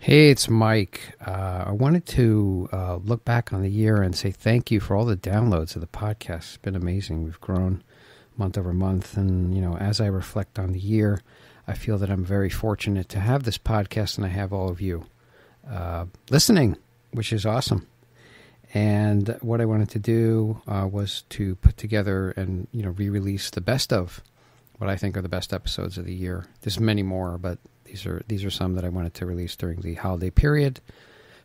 Hey, it's Mike. I wanted to look back on the year and say thank you for all the downloads of the podcast. It's been amazing. We've grown month over month. And, as I reflect on the year, I feel that I'm very fortunate to have this podcast and I have all of you listening, which is awesome. And what I wanted to do was to put together and, re-release the best of what I think are the best episodes of the year. There's many more, but these are some that I wanted to release during the holiday period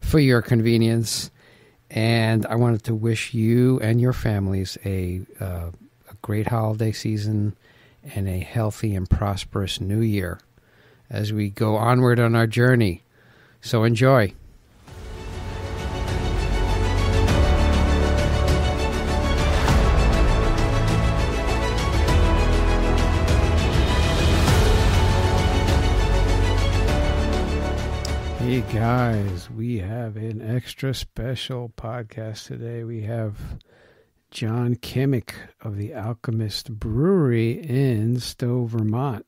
for your convenience. And I wanted to wish you and your families a great holiday season and a healthy and prosperous new year as we go onward on our journey. So enjoy. Hey guys, we have an extra special podcast today. We have John Kimmick of the Alchemist Brewery in Stowe, Vermont,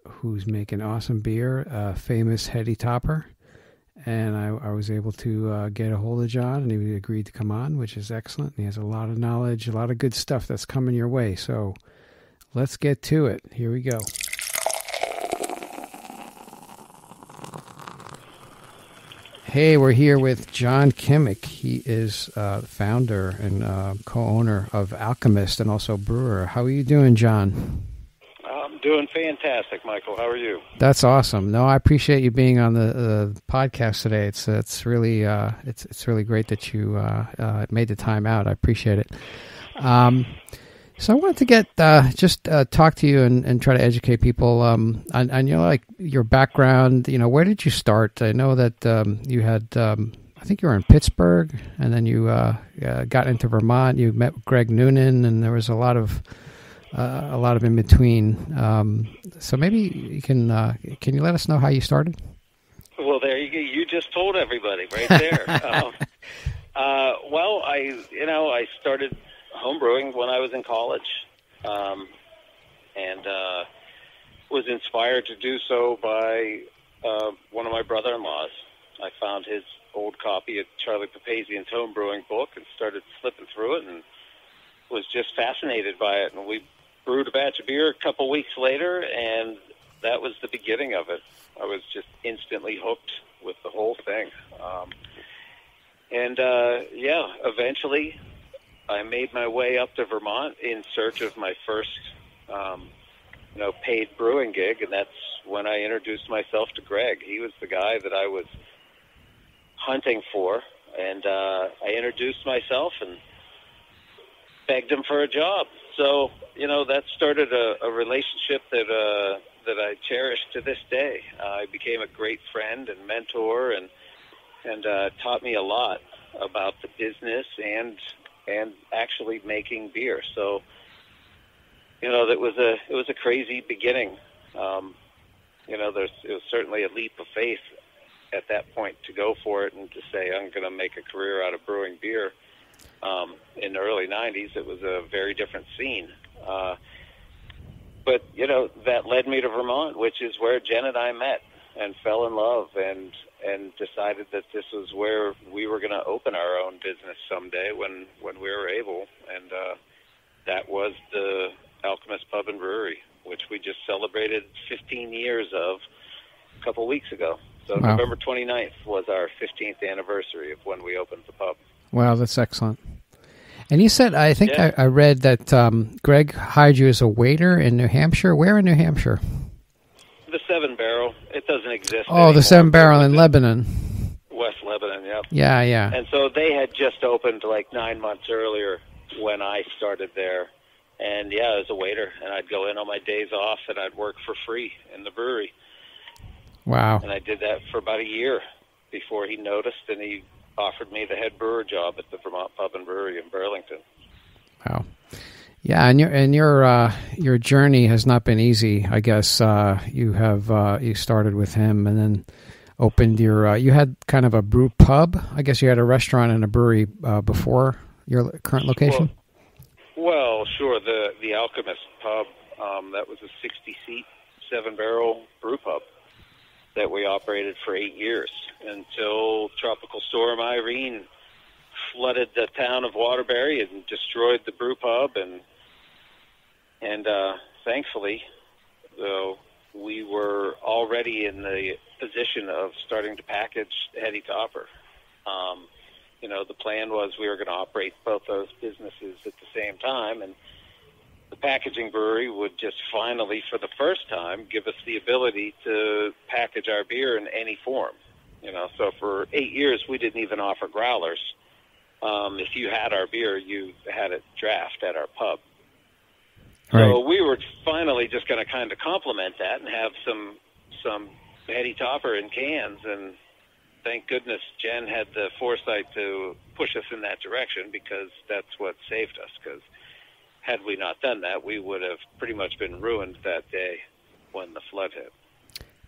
who's making awesome beer, famous heady topper. And I was able to get a hold of John, and he agreed to come on, which is excellent. He has a lot of knowledge, a lot of good stuff that's coming your way. So let's get to it. Here we go. Hey, we're here with John Kimmick. He is founder and co-owner of Alchemist and also brewer. How are you doing, John? I'm doing fantastic, Michael. How are you? That's awesome. No, I appreciate you being on the podcast today. It's really it's really great that you made the time out. I appreciate it. So I wanted to get talk to you and try to educate people on your background. Where did you start? I know that you had I think you were in Pittsburgh, and then you got into Vermont. You met Greg Noonan, and there was a lot of in between. So maybe you can you let us know how you started? Well, there you go. You just told everybody right there. Well, I started homebrewing when I was in college, and was inspired to do so by one of my brother-in-laws. I found his old copy of Charlie Papazian's homebrewing book and started flipping through it and was just fascinated by it. And we brewed a batch of beer a couple weeks later, and that was the beginning of it. I was just instantly hooked with the whole thing. Eventually I made my way up to Vermont in search of my first, paid brewing gig, and that's when I introduced myself to Greg. He was the guy that I was hunting for, and I introduced myself and begged him for a job. So, that started a relationship that I cherish to this day. I became a great friend and mentor, and taught me a lot about the business and actually making beer. So, it was a crazy beginning. It was certainly a leap of faith at that point to go for it and to say, I'm going to make a career out of brewing beer. In the early 90s, it was a very different scene. But that led me to Vermont, which is where Jen and I met and fell in love and decided that this was where we were going to open our own business someday when we were able. And that was the Alchemist Pub and Brewery, which we just celebrated 15 years of a couple weeks ago. So wow. November 29th was our 15th anniversary of when we opened the pub. Wow, that's excellent. And you said, I think I read that Greg hired you as a waiter in New Hampshire. Where in New Hampshire? The Seven Barrel. It doesn't exist anymore. The Seven Barrel in Lebanon. West Lebanon, yep. Yeah, yeah. And so they had just opened like 9 months earlier when I started there. And I was a waiter, and I'd go in on my days off, and I'd work for free in the brewery. Wow. And I did that for about a year before he noticed, and he offered me the head brewer job at the Vermont Pub and Brewery in Burlington. Wow. Yeah, and your journey has not been easy. I guess you started with him, and then opened you had kind of a brew pub. I guess you had a restaurant and a brewery before your current location. Well, sure. The Alchemist Pub, that was a 60-seat, 7-barrel brew pub. that we operated for 8 years until Tropical Storm Irene flooded the town of Waterbury and destroyed the brew pub. And thankfully, though, we were already in the position of starting to package Heady Topper. The plan was we were going to operate both those businesses at the same time, and the packaging brewery would just finally, for the first time, give us the ability to package our beer in any form. So for 8 years, we didn't even offer growlers. If you had our beer, you had it draft at our pub. Right. So we were finally just going to kind of complement that and have some Heady Topper in cans, and thank goodness Jen had the foresight to push us in that direction, because that's what saved us. Because had we not done that, we would have pretty much been ruined that day when the flood hit.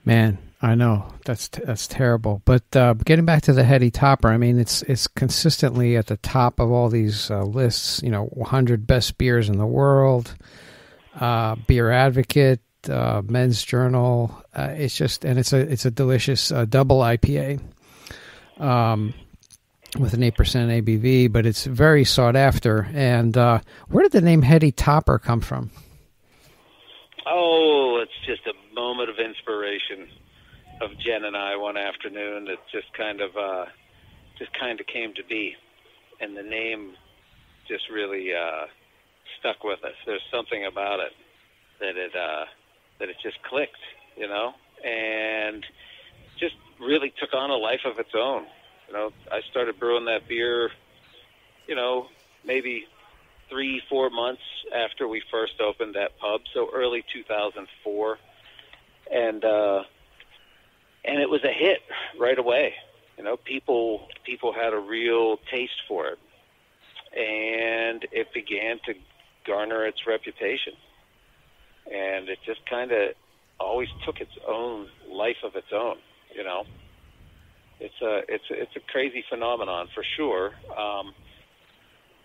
Man, I know that's terrible. But getting back to the Heady Topper, I mean, it's consistently at the top of all these lists. 100 best beers in the world, Beer Advocate, Men's Journal. It's a delicious double IPA. With an 8% ABV, but it's very sought after. And where did the name Heady Topper come from? Oh, it's just a moment of inspiration of Jen and I one afternoon. It just kind of came to be, and the name just really stuck with us. There's something about it that it just clicked, and just really took on a life of its own. I started brewing that beer, maybe 3-4 months after we first opened that pub, so early 2004, and it was a hit right away. People had a real taste for it, and it began to garner its reputation, and it just kind of always took its own life of its own. It's a crazy phenomenon for sure.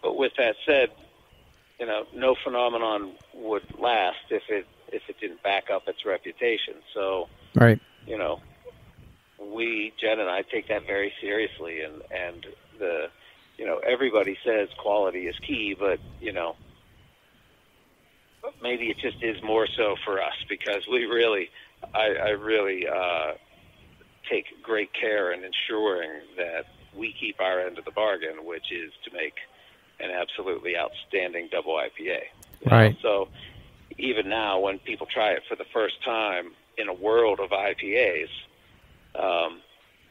But with that said, no phenomenon would last if it didn't back up its reputation. So, right. Jen and I take that very seriously, and everybody says quality is key, but maybe it just is more so for us, because I really take great care in ensuring that we keep our end of the bargain, which is to make an absolutely outstanding double IPA. Right. So even now, when people try it for the first time in a world of IPAs,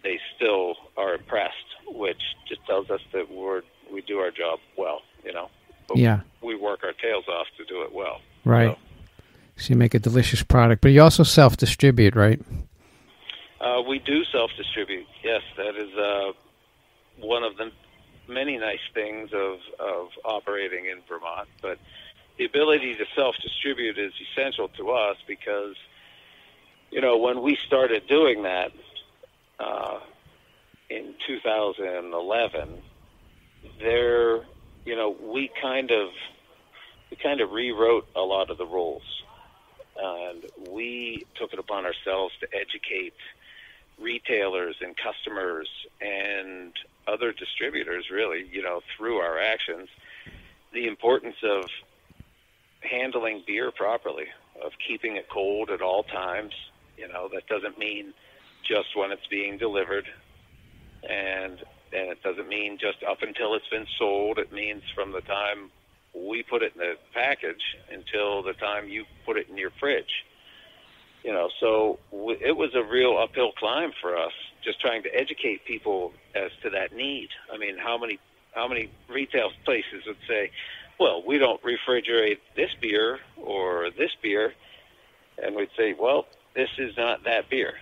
they still are impressed, which just tells us that we do our job well, But yeah. We work our tails off to do it well. Right. So you make a delicious product, but you also self-distribute, right? We do self-distribute. Yes, that is one of the many nice things of operating in Vermont. But the ability to self-distribute is essential to us because, when we started doing that in 2011, we kind of rewrote a lot of the rules, and we took it upon ourselves to educate retailers and customers and other distributors, really, through our actions, the importance of handling beer properly, of keeping it cold at all times. That doesn't mean just when it's being delivered, and it doesn't mean just up until it's been sold. It means from the time we put it in the package until the time you put it in your fridge. So it was a real uphill climb for us, just trying to educate people as to that need. I mean, how many retail places would say, well, we don't refrigerate this beer or this beer, and we'd say, well, this is not that beer.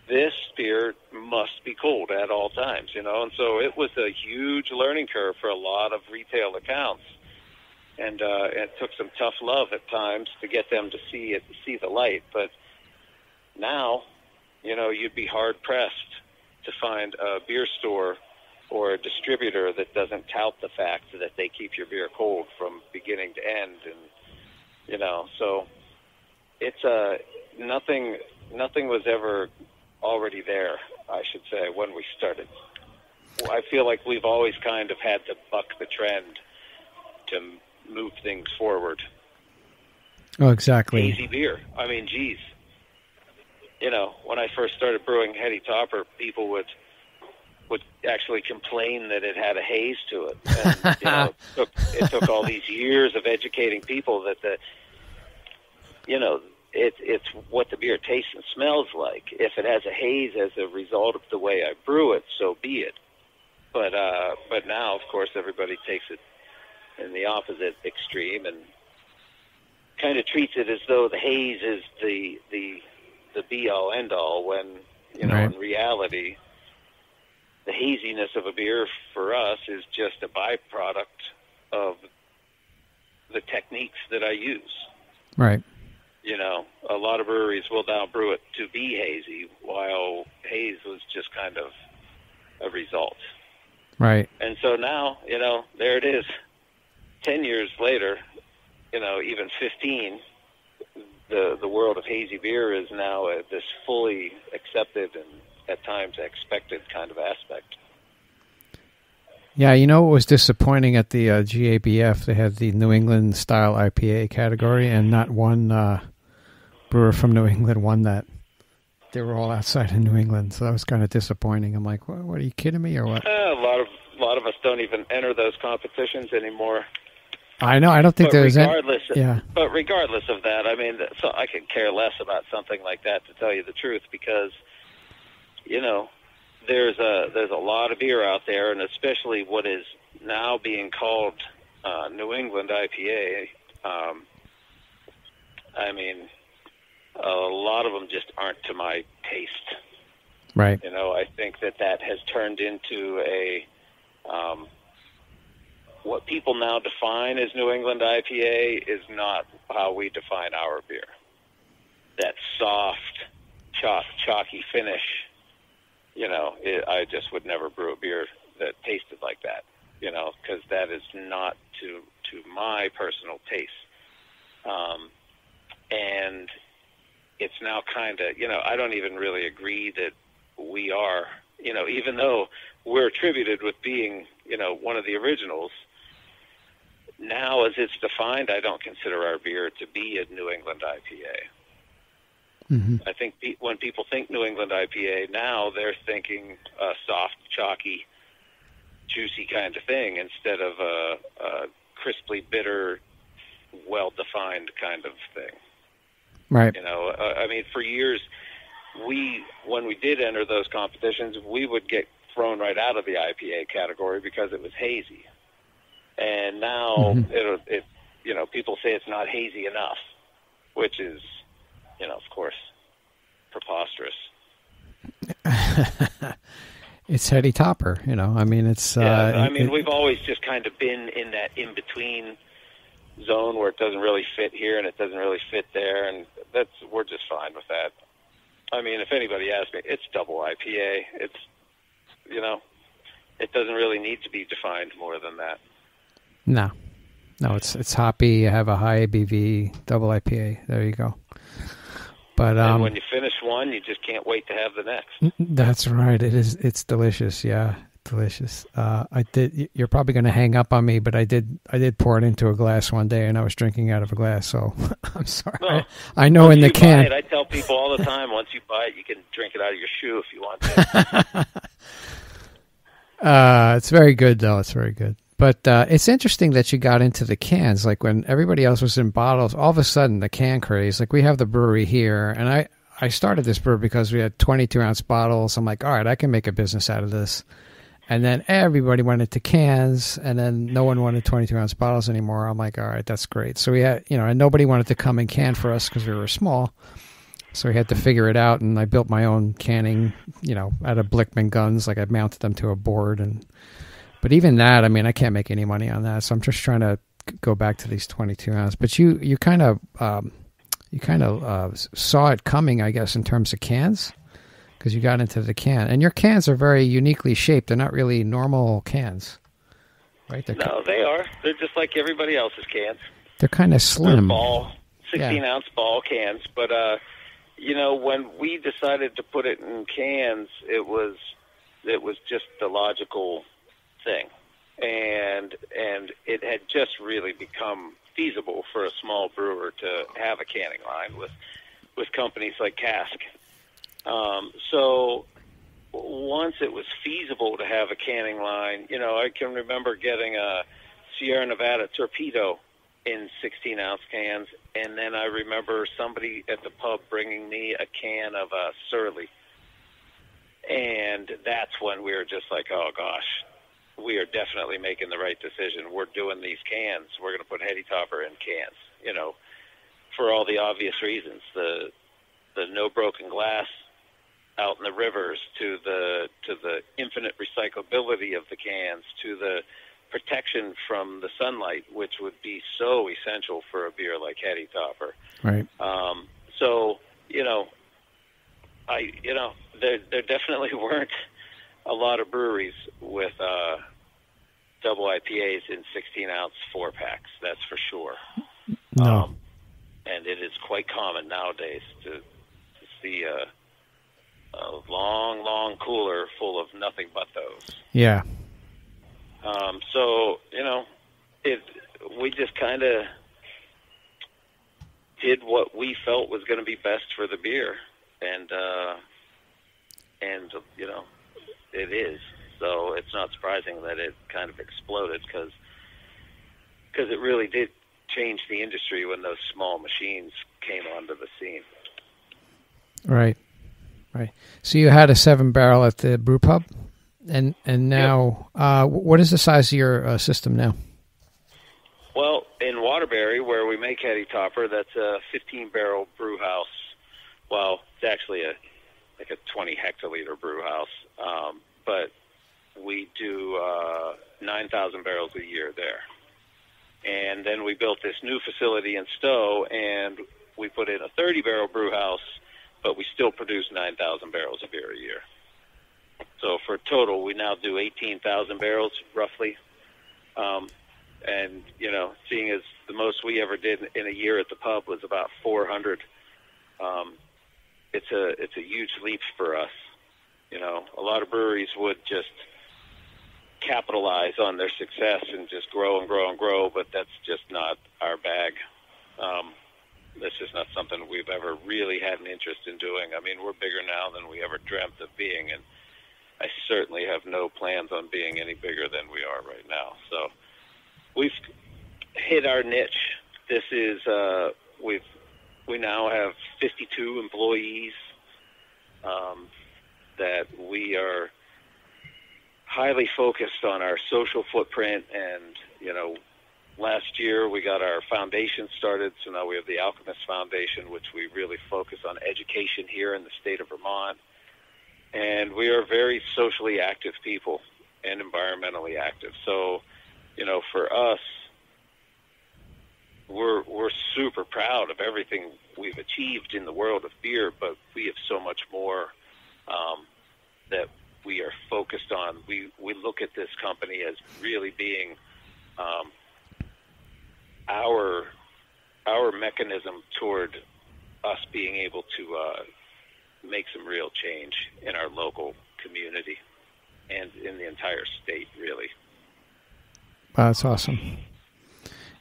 This beer must be cold at all times, and so it was a huge learning curve for a lot of retail accounts. And it took some tough love at times to get them to see the light. But now, you'd be hard-pressed to find a beer store or a distributor that doesn't tout the fact that they keep your beer cold from beginning to end. And, so it's nothing nothing was ever already there, I should say, when we started. I feel like we've always kind of had to buck the trend to move things forward. Oh, exactly. Hazy beer. I mean, geez. You know, when I first started brewing Heady Topper, people would actually complain that it had a haze to it. And, you know, it took all these years of educating people that it's what the beer tastes and smells like. If it has a haze as a result of the way I brew it, so be it. But now, of course, everybody takes it in the opposite extreme and kind of treats it as though the haze is the be-all, end-all, when, you know, right. in reality, the haziness of a beer for us is just a byproduct of the techniques that I use. Right. You know, a lot of breweries will now brew it to be hazy, while haze was just kind of a result. Right. And so now, you know, there it is. 10 years later, you know, even 15, the world of hazy beer is now this fully accepted and at times expected kind of aspect. Yeah, you know what was disappointing at the GABF? They had the New England style IPA category, and not one brewer from New England won that. They were all outside of New England, so that was kind of disappointing. I'm like, what are you kidding me or what? A lot of us don't even enter those competitions anymore. I know. I don't think there's regardless. Yeah. But regardless of that, I mean, so I could care less about something like that, to tell you the truth, because, you know, there's a lot of beer out there, and especially what is now being called New England IPA. I mean, a lot of them just aren't to my taste. Right. You know, I think that has turned into a what people now define as New England IPA is not how we define our beer. That soft, chalky finish, you know, I just would never brew a beer that tasted like that, you know, because that is not to my personal taste. And it's now kind of, you know, I don't even really agree that we are, you know, even though we're attributed with being, you know, one of the originals, now as it's defined, I don't consider our beer to be a New England IPA. Mm-hmm. I think when people think New England IPA now, they're thinking a soft, chalky, juicy kind of thing instead of a crisply bitter, well-defined kind of thing. Right. You know, I mean, for years, when we did enter those competitions, we would get thrown right out of the IPA category because it was hazy. And now, it you know, people say it's not hazy enough, which is, you know, of course, preposterous. It's Heady Topper, you know. I mean, it's... I mean, we've always just kind of been in that in-between zone where it doesn't really fit here and it doesn't really fit there, and we're just fine with that. I mean, if anybody asks me, it's double IPA. It's, you know, it doesn't really need to be defined more than that. No, it's hoppy. You have a high ABV, double IPA. There you go. But and when you finish one, you just can't wait to have the next. That's right. It is. It's delicious. Yeah, delicious. You're probably going to hang up on me, but I did pour it into a glass one day, and I was drinking out of a glass. So I'm sorry. No, I know in the can. Buy it, I tell people all the time. Once you buy it, you can drink it out of your shoe if you want to. It's very good, though. It's very good. But it's interesting that you got into the cans. Like when everybody else was in bottles, all of a sudden the can craze. Like we have the brewery here, and I started this brewery because we had 22-ounce bottles. I'm like, all right, I can make a business out of this. And then everybody went into cans, and then no one wanted 22-ounce bottles anymore. I'm like, all right, that's great. So we had, you know, and nobody wanted to come in can for us because we were small. So we had to figure it out, and I built my own canning, you know, out of Blickman guns. Like I mounted them to a board, but even that, I mean, I can't make any money on that. So I'm just trying to go back to these 22-ounce. But you kind of saw it coming, I guess, in terms of cans, because you got into the can. And your cans are very uniquely shaped. They're not really normal cans, right? No, they are. They're just like everybody else's cans. They're kind of slim. They're 16-ounce ball cans. But, when we decided to put it in cans, it was just the logical thing, and it had just really become feasible for a small brewer to have a canning line with companies like Cask. So once it was feasible to have a canning line, I can remember getting a Sierra Nevada Torpedo in 16-ounce cans, and then I remember somebody at the pub bringing me a can of Surly, and that's when we were just like, oh gosh, we are definitely making the right decision. We're doing these cans. We're going to put Heady Topper in cans, for all the obvious reasons. The no broken glass out in the rivers, to the infinite recyclability of the cans, to the protection from the sunlight, which would be so essential for a beer like Heady Topper. Right. So, there definitely weren't a lot of breweries with double IPAs in 16-ounce 4-packs, that's for sure. No. And it is quite common nowadays to see a long, long cooler full of nothing but those. Yeah. So, we just kind of did what we felt was going to be best for the beer. And it is. So it's not surprising that it kind of exploded because it really did change the industry when those small machines came onto the scene. Right. So you had a 7-barrel at the brew pub, and now, yep. What is the size of your system now? Well, in Waterbury, where we make Heady Topper, that's a 15-barrel brew house. Well, it's actually a 20-hectoliter brew house, but we do 9,000 barrels a year there. And then we built this new facility in Stowe, and we put in a 30-barrel brew house, but we still produce 9,000 barrels of beer a year. So for total, we now do 18,000 barrels, roughly. And, seeing as the most we ever did in a year at the pub was about 400, it's a huge leap for us. A lot of breweries would just capitalize on their success and just grow and grow and grow, but that's just not our bag. That's just not something we've ever really had an interest in doing. I mean, we're bigger now than we ever dreamt of being, and I certainly have no plans on being any bigger than we are right now. So we've hit our niche. This is we now have 52 employees that we are highly focused on our social footprint, and last year we got our foundation started, so now we have the Alchemist Foundation, which we really focus on education here in the state of Vermont. And we are very socially active people and environmentally active. So, for us, we're super proud of everything we've achieved in the world of beer, but we have so much more that we are focused on. We look at this company as really being our mechanism toward us being able to make some real change in our local community and in the entire state, really. Wow, that's awesome.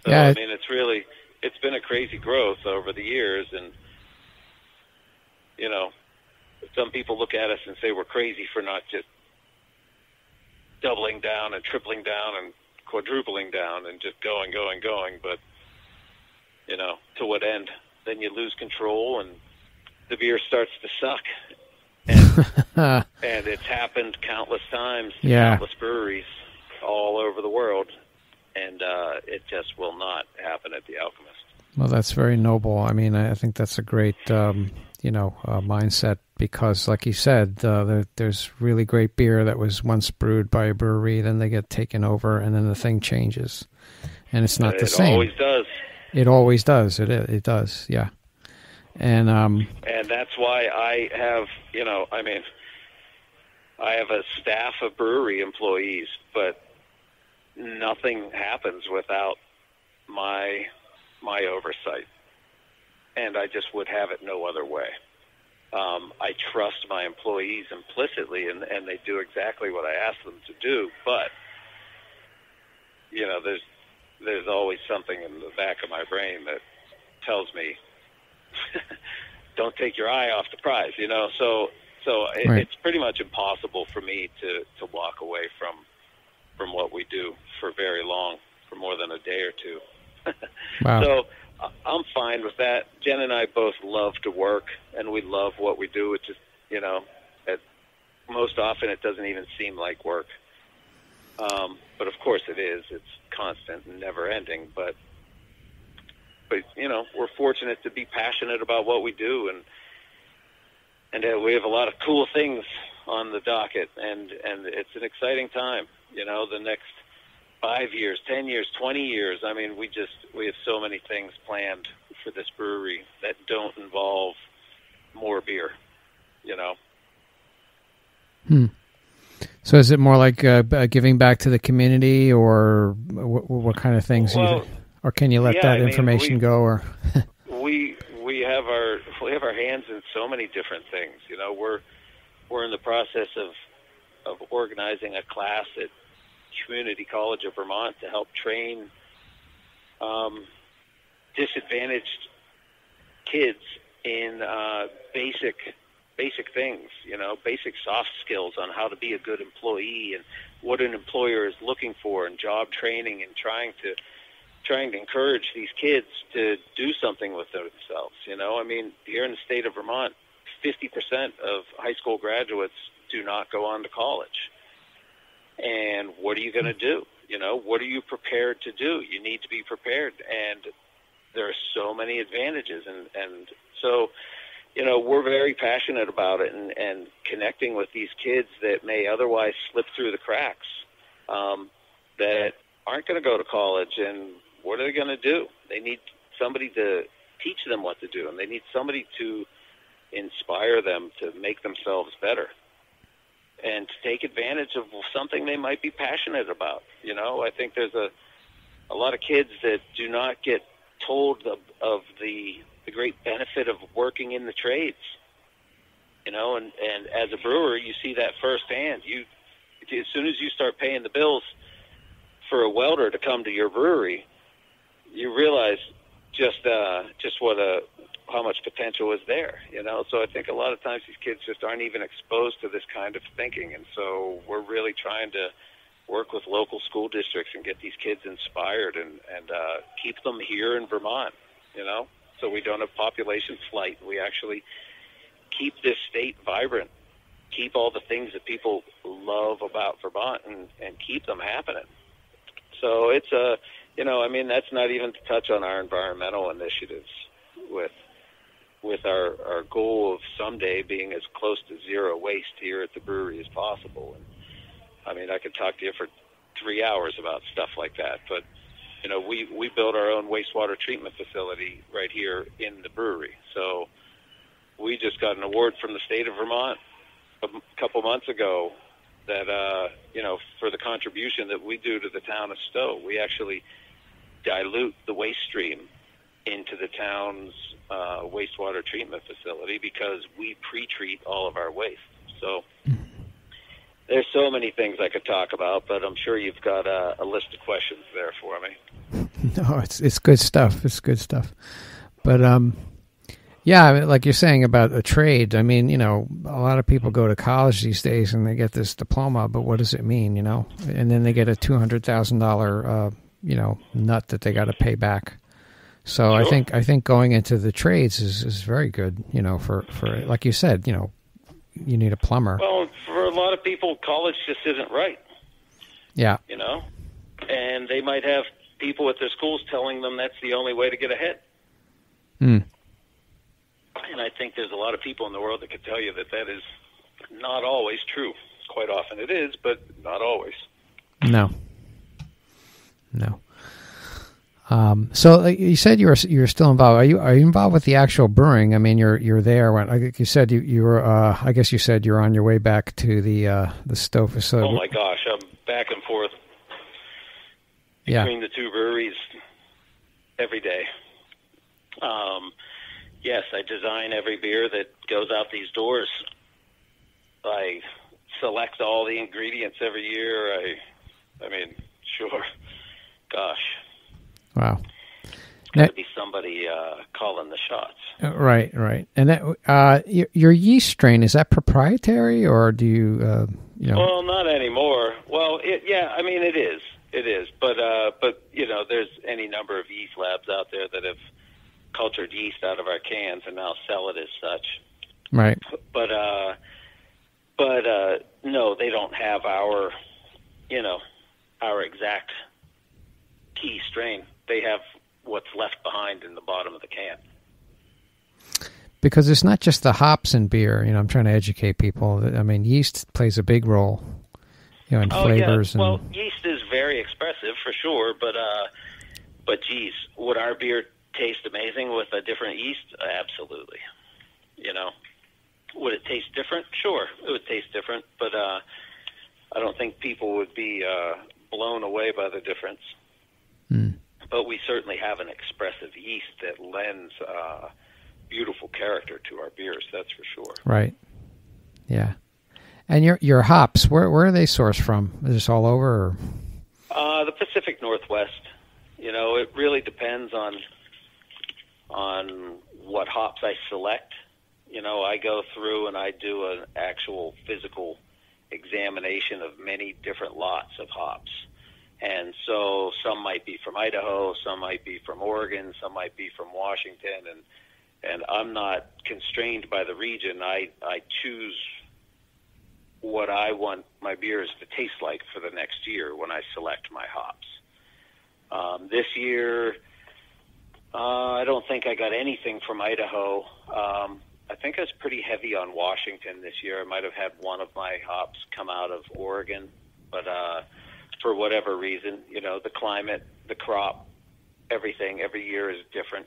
So, yeah, it's been a crazy growth over the years, and some people look at us and say we're crazy for not just doubling down and tripling down and quadrupling down and just going, but to what end? Then you lose control and the beer starts to suck. And it's happened countless times to countless breweries all over the world, and it just will not happen at the Alchemist. Well, that's very noble. I mean, I think that's a great, mindset, because, like you said, there's really great beer that was once brewed by a brewery, then they get taken over, and then the thing changes, and it's not the same. It always does. It always does. It does. Yeah. And that's why I have, I have a staff of brewery employees, but nothing happens without my oversight, and I just would have it no other way. I trust my employees implicitly, and they do exactly what I ask them to do. But, you know, there's always something in the back of my brain that tells me, don't take your eye off the prize, you know. So Right. it's pretty much impossible for me to walk away from what we do for very long, for more than a day or two. Wow. So I'm fine with that. Jen and I both love to work, and we love what we do. It's just, you know, most often it doesn't even seem like work. But of course it is. It's constant and never ending. But you know, we're fortunate to be passionate about what we do, and we have a lot of cool things on the docket, and it's an exciting time. You know, the next 5 years, 10 years, 20 years. I mean, we have so many things planned for this brewery that don't involve more beer, you know. So is it more like giving back to the community, or what kind of things? Well, or can you let that information go? Or we have our hands in so many different things. You know, we're in the process of organizing a class at Community College of Vermont to help train disadvantaged kids in basic things, you know, basic soft skills on how to be a good employee and what an employer is looking for, and job training, and trying to encourage these kids to do something with themselves. You know, I mean, here in the state of Vermont, 50% of high school graduates do not go on to college. And what are you going to do? You know, what are you prepared to do? You need to be prepared. And there are so many advantages. And so, you know, we're very passionate about it, and connecting with these kids that may otherwise slip through the cracks, that aren't going to go to college. And what are they going to do? They need somebody to teach them what to do, and they need somebody to inspire them to make themselves better and to take advantage of something they might be passionate about. You know, I think there's a lot of kids that do not get told of the great benefit of working in the trades. You know, and as a brewer, you see that firsthand. As soon as you start paying the bills for a welder to come to your brewery, you realize just how much potential is there, you know. So I think a lot of times these kids just aren't even exposed to this kind of thinking, and so we're really trying to work with local school districts and get these kids inspired and keep them here in Vermont, you know, so we don't have population flight. We actually keep this state vibrant, keep all the things that people love about Vermont, and keep them happening. So it's you know, I mean, that's not even to touch on our environmental initiatives with our goal of someday being as close to zero waste here at the brewery as possible. And I mean, I could talk to you for 3 hours about stuff like that, but you know, we build our own wastewater treatment facility right here in the brewery. So we just got an award from the state of Vermont a couple months ago that you know, for the contribution that we do to the town of Stowe. We actually dilute the waste stream into the town's wastewater treatment facility because we pre-treat all of our waste. So there's so many things I could talk about, but I'm sure you've got a list of questions there for me. No, it's good stuff. It's good stuff. But yeah, I mean, like you're saying about a trade, I mean, you know, a lot of people go to college these days and they get this diploma, but what does it mean, you know? And then they get a $200,000 you know, nut that they got to pay back. So sure. I think going into the trades is very good, you know, for like you said, you know, you need a plumber. Well, for a lot of people, college just isn't right. Yeah. You know, and they might have people at their schools telling them that's the only way to get ahead. And I think there's a lot of people in the world that could tell you that is not always true. Quite often it is, but not always. No. So you said you're still involved. Are you involved with the actual brewing? I mean, you're there. When you said you were. I guess you said you're on your way back to the Stowe facility. Oh my gosh, I'm back and forth between the two breweries every day. Yes, I design every beer that goes out these doors. I select all the ingredients every year. I mean, sure. Gosh. Wow. It's got to be somebody calling the shots. Right. And that, your yeast strain, is that proprietary, or do you, Well, not anymore. Well, I mean, it is. It is. But there's any number of yeast labs out there that have cultured yeast out of our cans and now sell it as such. Right. But no, they don't have our exact key strain. They have what's left behind in the bottom of the can. Because it's not just the hops in beer. I'm trying to educate people. I mean, yeast plays a big role, in flavors. Yeah. Well, yeast is very expressive for sure, but geez, would our beer taste amazing with a different yeast? Absolutely. Would it taste different? Sure, it would taste different, but I don't think people would be blown away by the difference. Mm. But we certainly have an expressive yeast that lends beautiful character to our beers, that's for sure. Right. Yeah. And your hops, where are they sourced from? Is this all over? Or? The Pacific Northwest. It really depends on what hops I select. I go through and I do an actual physical examination of many different lots of hops. And so some might be from Idaho, some might be from Oregon, some might be from Washington, and I'm not constrained by the region. I choose what I want my beers to taste like for the next year when I select my hops. This year, I don't think I got anything from Idaho. I think I was pretty heavy on Washington this year. I might have had one of my hops come out of Oregon, but for whatever reason, the climate, the crop, everything, every year is different.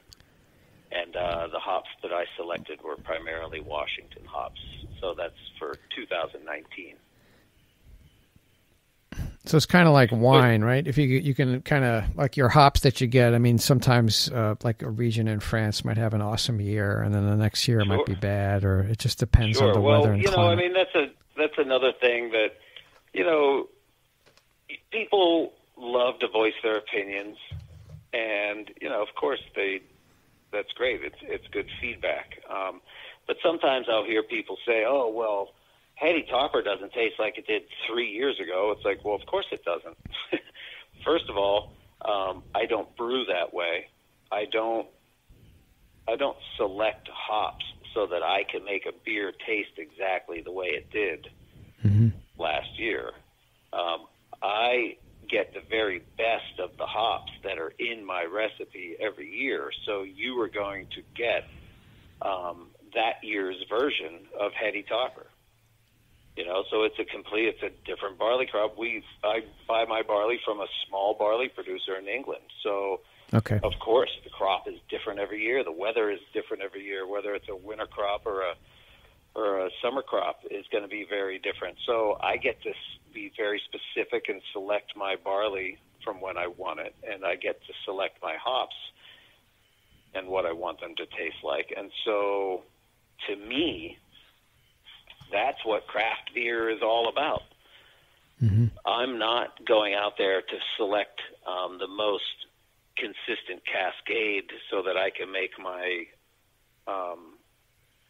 And the hops that I selected were primarily Washington hops. So that's for 2019. So it's kind of like wine, right? If you can kind of, like your hops that you get, I mean, sometimes like a region in France might have an awesome year, and then the next year it might be bad, or it just depends on the weather and climate. I mean, that's another thing that, people love to voice their opinions, and, of course that's great. It's good feedback. But sometimes I'll hear people say, oh, well, Heady Topper doesn't taste like it did 3 years ago. It's like, well, of course it doesn't. First of all, I don't brew that way. I don't select hops so that I can make a beer taste exactly the way it did last year. I get the very best of the hops that are in my recipe every year. So you are going to get that year's version of Heady Topper. So it's a different barley crop. I buy my barley from a small barley producer in England. So, okay. Of course, the crop is different every year. The weather is different every year. Whether it's a winter crop or a summer crop is going to be very different. So I get to be very specific and select my barley from when I want it, and I get to select my hops and what I want them to taste like. And so, to me, that's what craft beer is all about. Mm-hmm. I'm not going out there to select the most consistent cascade so that I can make my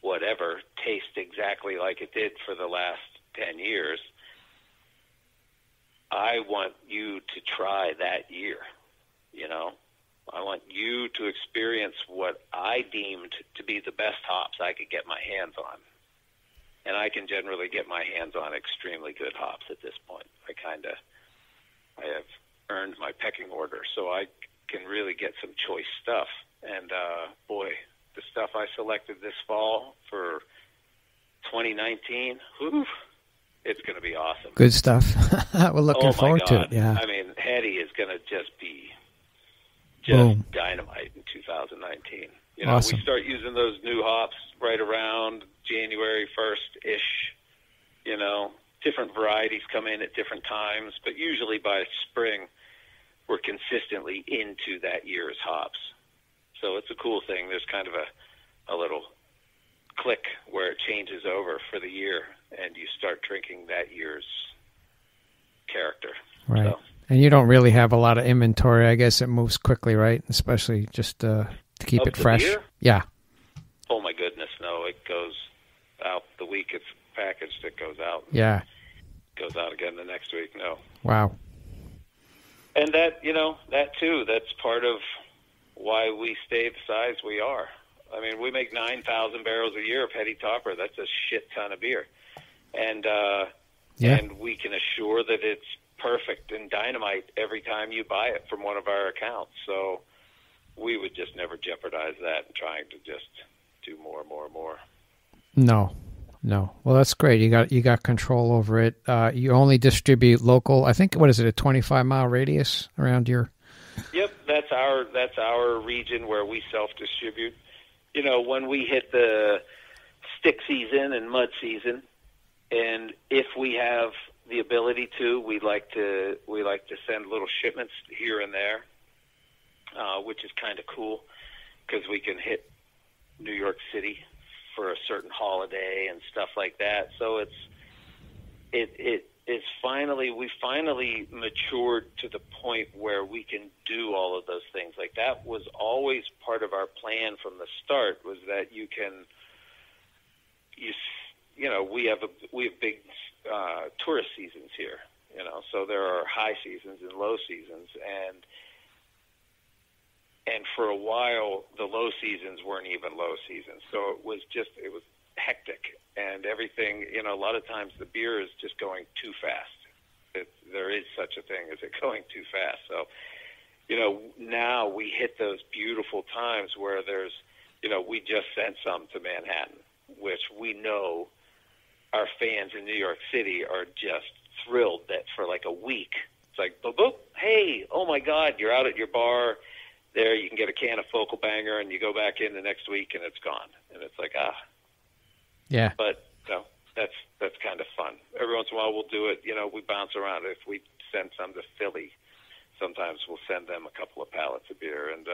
whatever taste exactly like it did for the last 10 years. I want you to try that year, I want you to experience what I deemed to be the best hops I could get my hands on. And I can generally get my hands on extremely good hops at this point. I have earned my pecking order, so I can really get some choice stuff. And boy, the stuff I selected this fall for 2019, it's going to be awesome. Good stuff. We're looking forward to it. Yeah. I mean, Heady is going to just be dynamite in 2019. Awesome. We start using those new hops right around January 1st-ish. Different varieties come in at different times, but usually by spring, we're consistently into that year's hops. So it's a cool thing. There's kind of a a little click where it changes over for the year, and you start drinking that year's character. Right. So, and you don't really have a lot of inventory. I guess it moves quickly, right? Especially just to keep it fresh. Beer? Yeah. Oh my goodness, no! It goes out the week it's packaged. It goes out. Yeah. Goes out again the next week. No. Wow. And that, that too. That's part of why we stay the size we are. I mean, we make 9,000 barrels a year of heady topper. That's a shit ton of beer, and and we can assure that it's perfect and dynamite every time you buy it from one of our accounts. So we would just never jeopardize that and trying to just do more and more and more. No. Well, that's great. You got control over it. You only distribute local. I think, what is it, a 25-mile radius around your? Yep, that's our region where we self-distribute. When we hit the stick season and mud season, and if we have the ability to, we like to send little shipments here and there, which is kind of cool because we can hit New York City for a certain holiday and stuff like that. So we finally matured to the point where we can do all of those things. Like, that was always part of our plan from the start, was that we have big tourist seasons here, so there are high seasons and low seasons, and for a while the low seasons weren't even low seasons, so it was hectic, and everything, a lot of times the beer is just going too fast. There is such a thing as it going too fast. So, now we hit those beautiful times where there's, we just sent some to Manhattan, which we know our fans in New York City are just thrilled that for like a week, it's like, boop, boop, hey, oh my God, you're out at your bar there, you can get a can of Focal Banger, and you go back in the next week and it's gone. And it's like, Yeah. But, that's kind of fun. Every once in a while we'll do it, we bounce around. If we send some to Philly, sometimes we'll send them a couple of pallets of beer. And,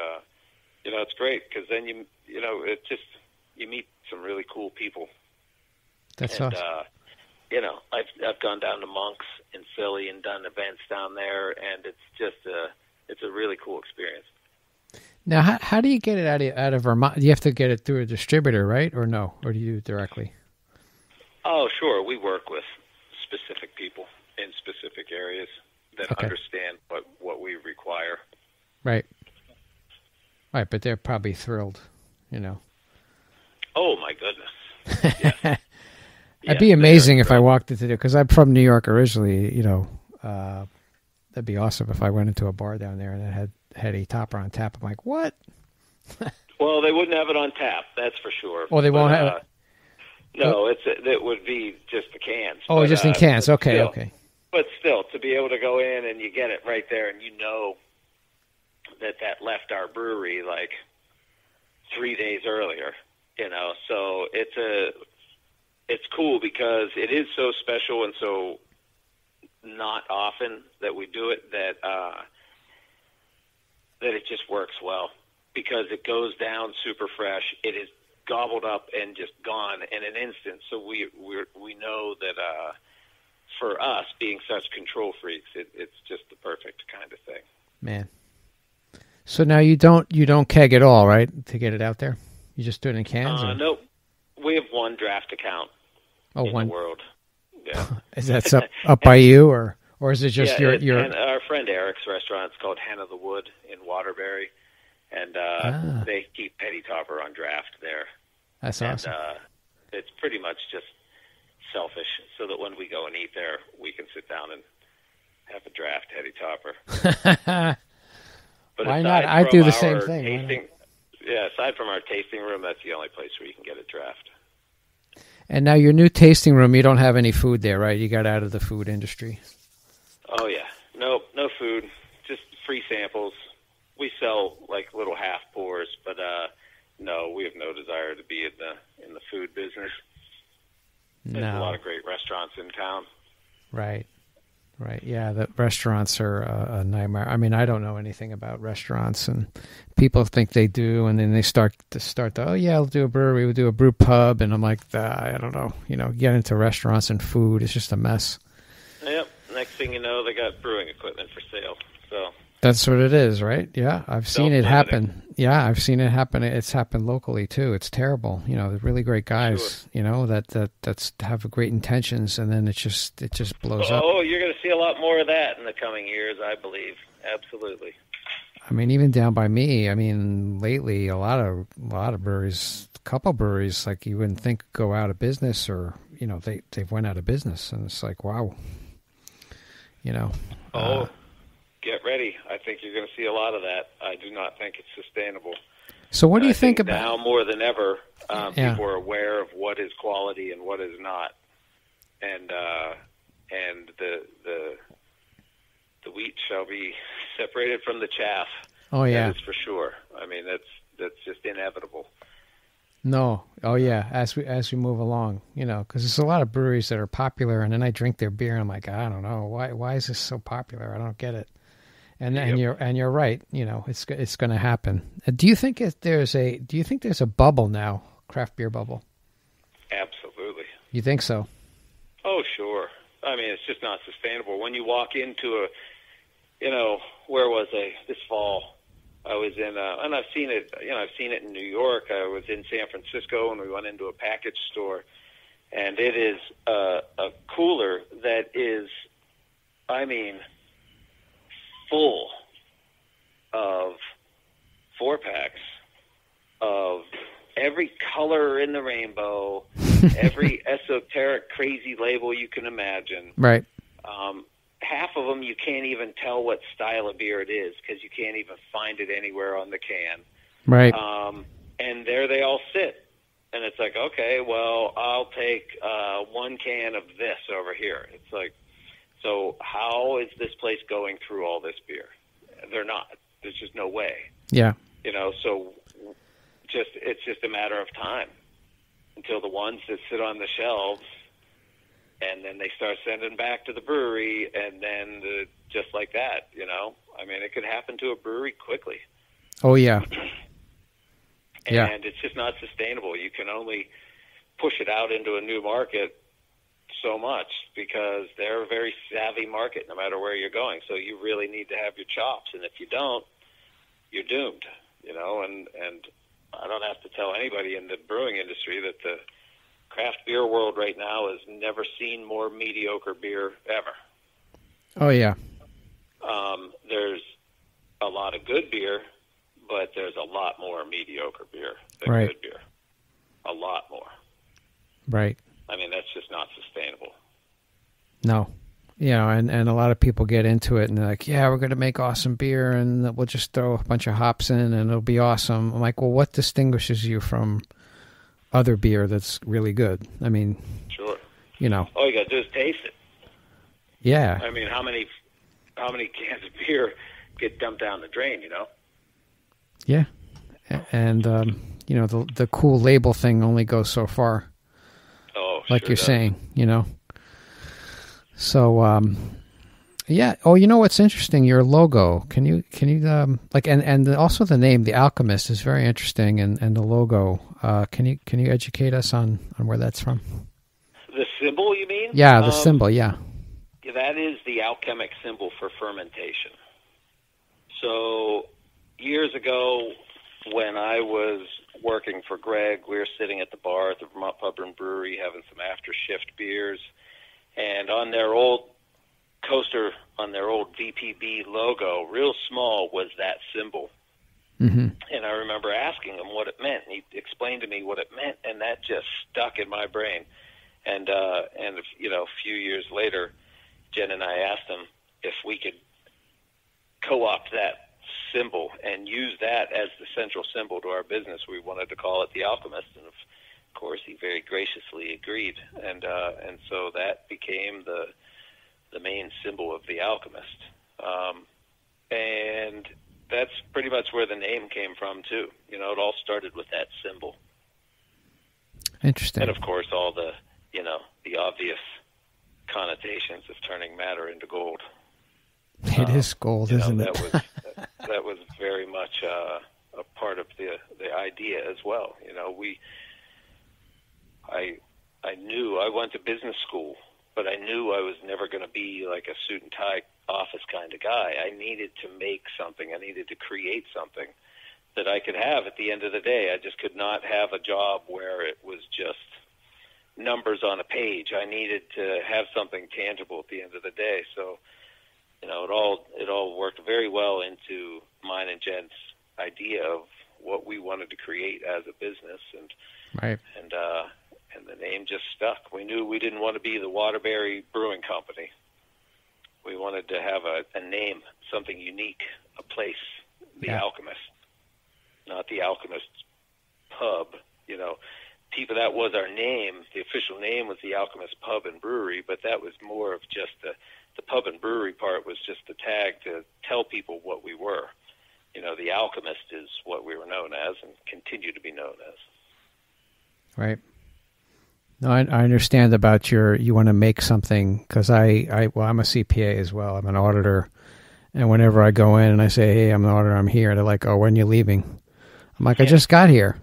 it's great because then you meet some really cool people. That's awesome. I've gone down to Monk's in Philly and done events down there, and it's just it's a really cool experience. Now, how do you get it out of Vermont? You have to get it through a distributor, right? Or no? Or do you do it directly? Oh, sure. We work with specific people in specific areas that understand what we require. Right. Right, but they're probably thrilled, Oh, my goodness. Yeah. It'd be amazing if I walked into there, because I'm from New York originally, that'd be awesome if I went into a bar down there and it had a topper on tap. I'm like, what? Well, they wouldn't have it on tap, that's for sure. Oh, they won't have it? No, it would be just the cans. Oh, just in cans. Okay, okay. But still, to be able to go in and you get it right there, and that left our brewery like 3 days earlier, so it's cool because it is so special and so not often that we do it that it just works well because it goes down super fresh. It is gobbled up and just gone in an instant. So we know that for us, being such control freaks, it's just the perfect kind of thing. Man. So now you don't keg at all, right? To get it out there, you just do it in cans. Nope. We have one draft account. Oh, in one. The world. Yeah. Is that up by you, or is it just your? And our friend Eric's restaurant. It's called Hen of the Wood in Waterbury, and they keep Heady Topper on draft there. That's awesome. It's pretty much just selfish, so that when we go and eat there, we can sit down and have a draft Heady Topper. But why not? I do the same thing. Aside from our tasting room, that's the only place where you can get a draft. And now your new tasting room, you don't have any food there, right? You got out of the food industry. Oh, yeah. No food, just free samples. We sell like little half pours, but no, we have no desire to be in the food business. There's a lot of great restaurants in town. Right. Right. Yeah, the restaurants are a nightmare. I mean, I don't know anything about restaurants, and people think they do, and then they start, oh yeah, I'll do a brewery, we'll do a brew pub, and I'm like, I don't know. Get into restaurants and food, it's just a mess. Yep. Next thing you know, they got brewing equipment for sale. So that's what it is, right? Yeah, I've seen it happen. Yeah, I've seen it happen. It's happened locally too. It's terrible. The really great guys, sure. That's have great intentions, and then it just blows up. Oh, you're going to see a lot more of that in the coming years, I believe. Absolutely. I mean, even down by me. I mean, lately, a lot of breweries, a couple breweries, like you wouldn't think go out of business, or they've went out of business, and it's like, wow. Get ready. I think you're going to see a lot of that. I do not think it's sustainable. So what do you think about... Now more than ever, people are aware of what is quality and what is not. And the wheat shall be separated from the chaff. Oh, yeah. That is for sure. I mean, that's just inevitable. No. Oh, yeah. As we move along, because there's a lot of breweries that are popular, and then I drink their beer, and I'm like, I don't know. Why is this so popular? I don't get it. And you're right. It's going to happen. Do you think there's a bubble now, craft beer bubble? Absolutely. You think so? Oh, sure. I mean, it's just not sustainable. When you walk into where was I this fall? I was in, and I've seen it in New York. I was in San Francisco, and we went into a package store, and it is a cooler that is, I mean, full of 4-packs of every color in the rainbow, every esoteric, crazy label you can imagine. Right. Half of them you can't even tell what style of beer it is because you can't even find it anywhere on the can. Right. And there they all sit. And it's like, okay, well, I'll take 1 can of this over here. It's like, so how is this place going through all this beer? They're not. There's just no way. Yeah. So it's just a matter of time until the ones that sit on the shelves, and then they start sending back to the brewery, and then just like that, I mean, it could happen to a brewery quickly. Oh, yeah. And it's just not sustainable. You can only push it out into a new market so much because they're a very savvy market no matter where you're going. So you really need to have your chops, and if you don't, you're doomed, and I don't have to tell anybody in the brewing industry that the craft beer world right now has never seen more mediocre beer ever. Oh, yeah. There's a lot of good beer, but there's a lot more mediocre beer than right. good beer. A lot more. Right. I mean, that's just not sustainable. No. And a lot of people get into it and they're like, yeah, we're going to make awesome beer and we'll just throw a bunch of hops in and it'll be awesome. I'm like, well, what distinguishes you from other beer that's really good? I mean, sure. All you got to do is taste it. Yeah. I mean, how many cans of beer get dumped down the drain, Yeah. And, the cool label thing only goes so far. Oh, like sure you're does. saying, So, yeah. Oh, what's interesting? Your logo. Can you and also the name, The Alchemist, is very interesting, and the logo. Can you educate us on where that's from? The symbol, you mean? Yeah, the symbol. Yeah. That is the alchemic symbol for fermentation. So years ago, when I was working for Greg, we were sitting at the bar at the Vermont Pub and Brewery having some after shift beers, and on their old coaster, on their old VPB logo, real small, was that symbol. Mm-hmm. And I remember asking him what it meant, and he explained to me what it meant, and that just stuck in my brain. And a few years later, Jen and I asked him if we could co-opt that symbol and use that as the central symbol to our business. We wanted to call it The Alchemist, and of course he very graciously agreed. And so that became the main symbol of The Alchemist. And that's pretty much where the name came from too. It all started with that symbol. Interesting. And of course all the obvious connotations limitations of turning matter into gold. It is gold, isn't it? That was very much a part of the idea as well. You know, I knew I went to business school, but I knew I was never going to be like a suit and tie office kind of guy. I needed to make something. I needed to create something that I could have at the end of the day. I just could not have a job where it was just numbers on a page. I needed to have something tangible at the end of the day. So, you know, it all worked very well into mine and Jen's idea of what we wanted to create as a business, and the name just stuck. We knew we didn't want to be the Waterbury Brewing Company. We wanted to have a name, something unique, a place, the Alchemist, not the Alchemist Pub. You know, that was our name. The official name was the Alchemist Pub and Brewery, but that was more of just the pub and brewery part was just the tag to tell people what we were. You know, the Alchemist is what we were known as and continue to be known as. Right. No, I understand about you want to make something, because I'm a CPA as well. I'm an auditor. And whenever I go in and I say, hey, I'm an auditor, I'm here, they're like, oh, when are you leaving? I'm like, I just got here.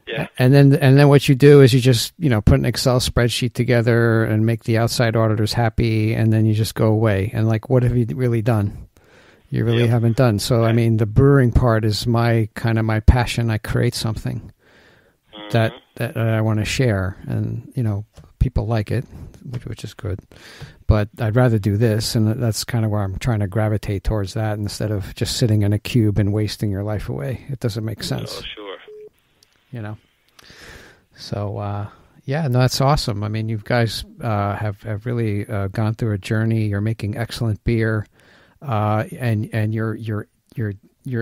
Yeah. And then what you do is you just, you know, put an Excel spreadsheet together and make the outside auditors happy, and then you just go away. And like, what have you really done? You really haven't done. So, I mean, the brewing part is my passion. I create something that I want to share, and, you know, people like it, which is good. But I'd rather do this, and that's kind of where I'm trying to gravitate towards that instead of just sitting in a cube and wasting your life away. It doesn't make sense. Oh, sure. You know? So, no, that's awesome. I mean, you guys have really gone through a journey. You're making excellent beer, and you're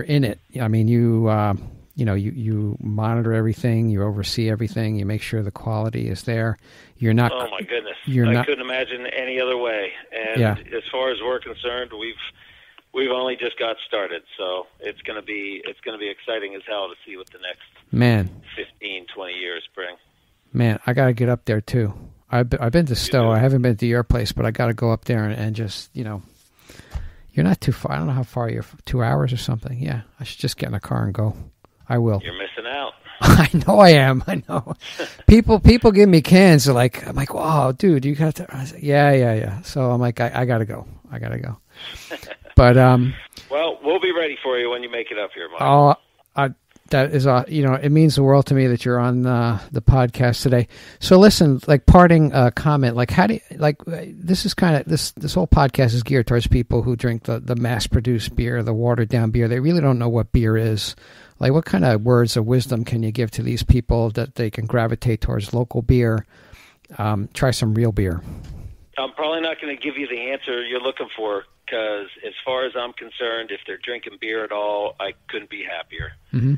in it. I mean, you monitor everything, you oversee everything, you make sure the quality is there. You're not. Oh my goodness! I couldn't imagine any other way. And as far as we're concerned, we've only just got started. So it's gonna be exciting as hell to see what the next 15, 20 years bring. Man, I got to get up there too. I've been to Stowe. I haven't been to your place, but I got to go up there and just, you know, you're not too far. I don't know how far you're. 2 hours or something. Yeah, I should just get in a car and go. I will. You're missing out. I know I am. I know. People give me cans. I'm like, wow, dude, you got to. I say, yeah. So I'm like, I gotta go. But well, we'll be ready for you when you make it up here, Mike. That is, it means the world to me that you're on the podcast today. So listen, like parting comment, like how do you, like this is kind of this whole podcast is geared towards people who drink the mass produced beer, the watered down beer. They really don't know what beer is. Like, what kind of words of wisdom can you give to these people that they can gravitate towards local beer? Try some real beer. I'm probably not going to give you the answer you're looking for, because as far as I'm concerned, if they're drinking beer at all, I couldn't be happier. Mm-hmm.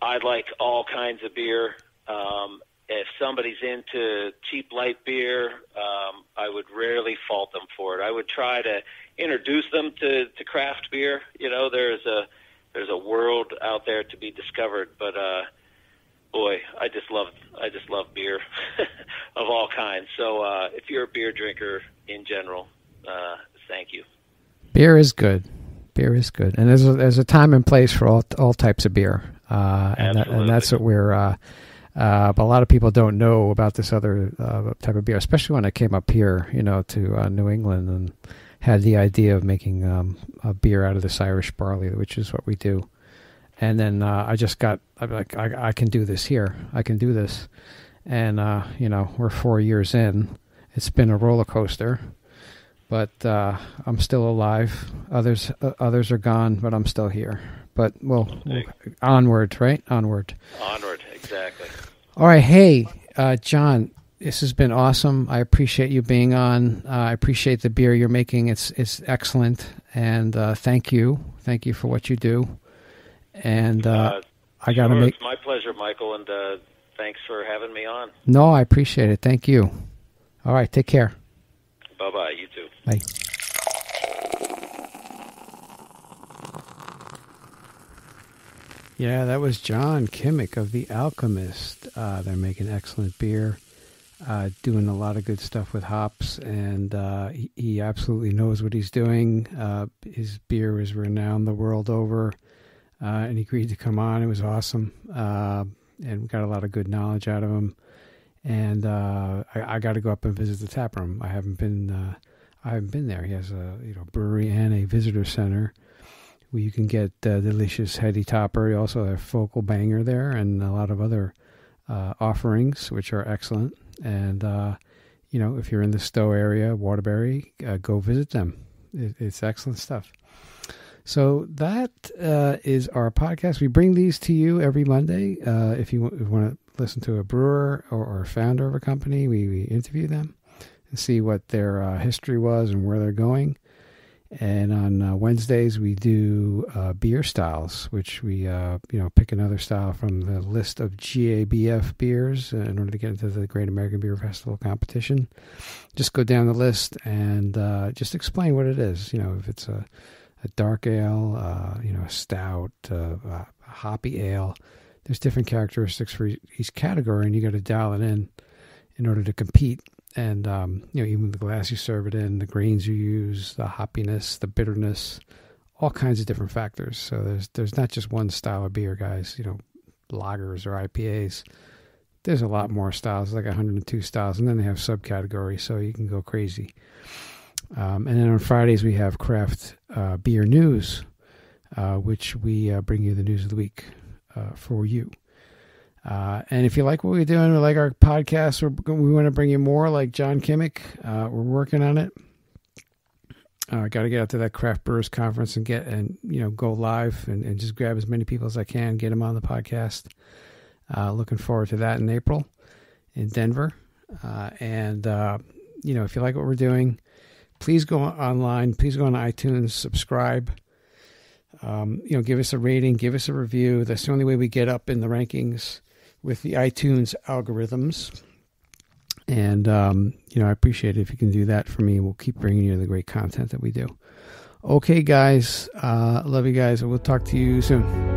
I like all kinds of beer. If somebody's into cheap light beer, I would rarely fault them for it. I would try to introduce them to craft beer. You know, there's a world out there to be discovered, but boy, I just love beer of all kinds. So if you're a beer drinker in general, thank you. Beer is good, and there's a time and place for all types of beer, and that's what we're. But a lot of people don't know about this other type of beer, especially when I came up here, you know, to New England and had the idea of making a beer out of this Irish barley, which is what we do. And then I'm like, I can do this here. I can do this. And, we're 4 years in. It's been a roller coaster, but I'm still alive. Others are gone, but I'm still here. But we'll onward, right? Onward, exactly. All right. Hey, John, this has been awesome. I appreciate you being on. I appreciate the beer you're making. It's excellent. And thank you. Thank you for what you do. And I got to make. It's my pleasure, Michael. And thanks for having me on. No, I appreciate it. Thank you. All right. Take care. Bye-bye. You too. Bye. Yeah, that was John Kimmick of The Alchemist. They're making excellent beer. doing a lot of good stuff with hops, and he absolutely knows what he's doing. His beer is renowned the world over, and he agreed to come on. It was awesome, and we got a lot of good knowledge out of him. And I got to go up and visit the tap room. I haven't been there. He has a brewery and a visitor center where you can get delicious heady topper. He also has a focal banger there and a lot of other offerings, which are excellent. And, if you're in the Stowe area, Waterbury, go visit them. It's excellent stuff. So that is our podcast. We bring these to you every Monday. If you want to listen to a brewer or a founder of a company, we interview them and see what their history was and where they're going. And on Wednesdays, we do beer styles, which we, pick another style from the list of GABF beers in order to get into the Great American Beer Festival competition. Just go down the list and just explain what it is. If it's a dark ale, a stout, a hoppy ale, there's different characteristics for each category, and you got to dial it in order to compete. And, even the glass you serve it in, the grains you use, the hoppiness, the bitterness, all kinds of different factors. So there's not just one style of beer, guys, lagers or IPAs. There's a lot more styles, like 102 styles, and then they have subcategories, so you can go crazy. And then on Fridays, we have craft beer news, which we bring you the news of the week for you. And if you like what we're doing, or like our podcast, we want to bring you more like John Kimmick. We're working on it. I got to get out to that Craft Brewers Conference and go live and just grab as many people as I can, get them on the podcast. Looking forward to that in April in Denver. And if you like what we're doing, please go online. Please go on iTunes, subscribe. Give us a rating, give us a review. That's the only way we get up in the rankings with the iTunes algorithms. And, I appreciate it if you can do that for me. We'll keep bringing you the great content that we do. Okay, guys. Love you guys. We'll talk to you soon.